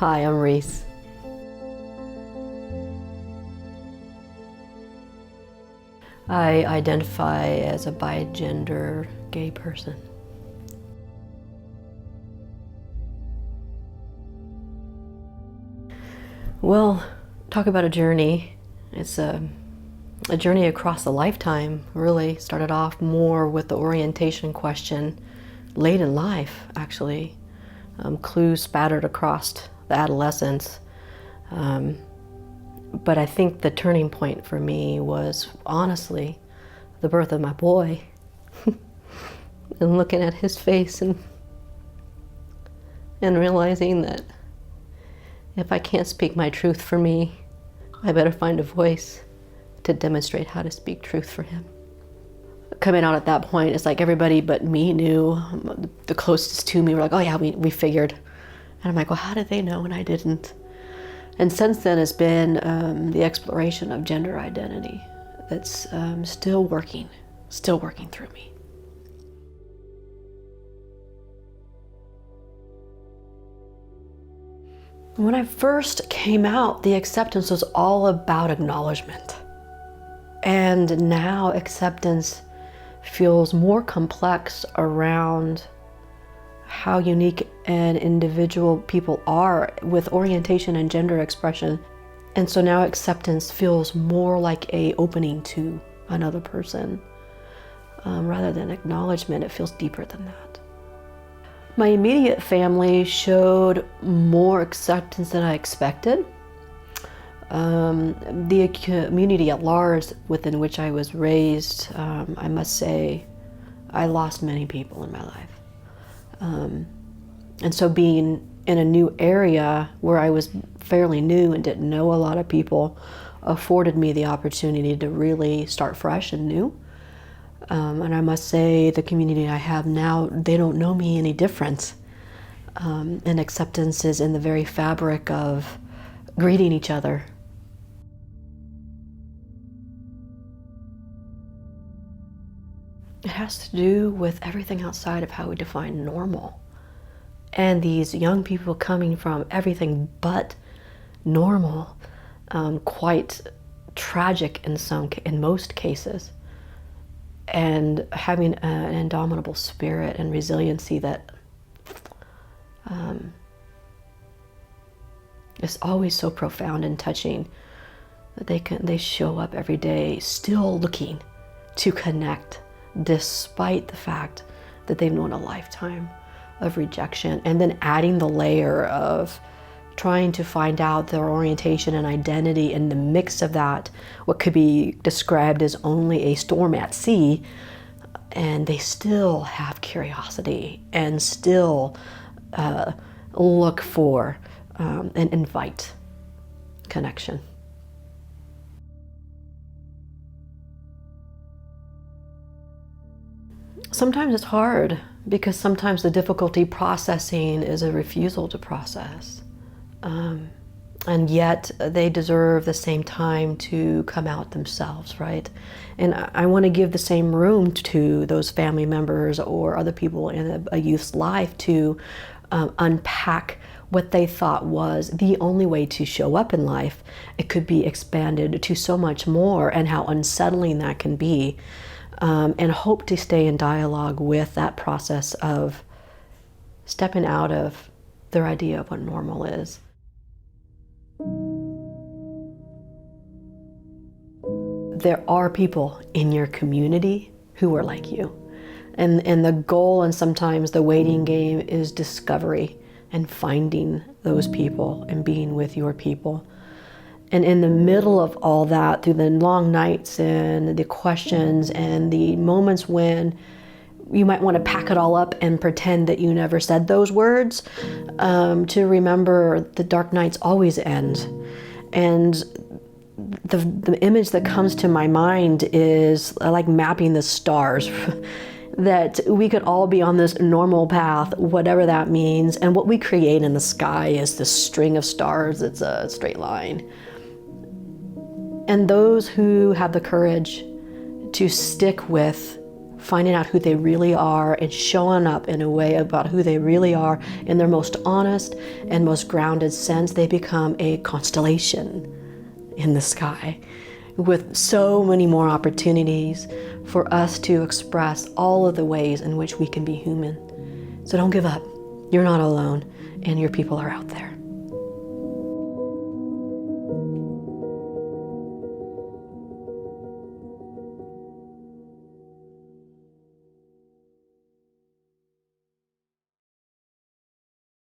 Hi, I'm Reese. I identify as a bi-gender gay person. Well, talk about a journey. It's a journey across a lifetime, really. Started off more with the orientation question late in life, actually. Clues spattered across the adolescence. But I think the turning point for me was, honestly, the birth of my boy. And looking at his face and realizing that if I can't speak my truth for me, I better find a voice to demonstrate how to speak truth for him. Coming out at that point, it's like everybody but me knew. The closest to me were like, oh yeah, we figured. And I'm like, well, how did they know and I didn't? And since then, it's been the exploration of gender identity that's still working through me. When I first came out, the acceptance was all about acknowledgement. And now acceptance feels more complex around how unique and individual people are with orientation and gender expression. And so now acceptance feels more like a opening to another person. Rather than acknowledgement, it feels deeper than that. My immediate family showed more acceptance than I expected. The community at large within which I was raised, I must say, I lost many people in my life. And so being in a new area where I was fairly new and didn't know a lot of people afforded me the opportunity to really start fresh and new. And I must say the community I have now, they don't know me any different. And acceptance is in the very fabric of greeting each other. It has to do with everything outside of how we define normal. And these young people coming from everything but normal, quite tragic in most cases, and having an indomitable spirit and resiliency that is always so profound and touching, that they show up every day still looking to connect, despite the fact that they've known a lifetime of rejection, and then adding the layer of trying to find out their orientation and identity in the mix of that, what could be described as only a storm at sea, and they still have curiosity and still look for and invite connection. Sometimes it's hard because sometimes the difficulty processing is a refusal to process. And yet they deserve the same time to come out themselves, right? And I want to give the same room to those family members or other people in a youth's life to unpack what they thought was the only way to show up in life. It could be expanded to so much more, and how unsettling that can be. And hope to stay in dialogue with that process of stepping out of their idea of what normal is. There are people in your community who are like you. And the goal, and sometimes the waiting game, is discovery and finding those people and being with your people. And in the middle of all that, through the long nights and the questions and the moments when you might want to pack it all up and pretend that you never said those words, to remember the dark nights always end. And the image that comes to my mind is like mapping the stars. That we could all be on this normal path, whatever that means, and what we create in the sky is this string of stars. It's a straight line. And those who have the courage to stick with finding out who they really are and showing up in a way about who they really are in their most honest and most grounded sense, they become a constellation in the sky with so many more opportunities for us to express all of the ways in which we can be human. So don't give up. You're not alone, and your people are out there.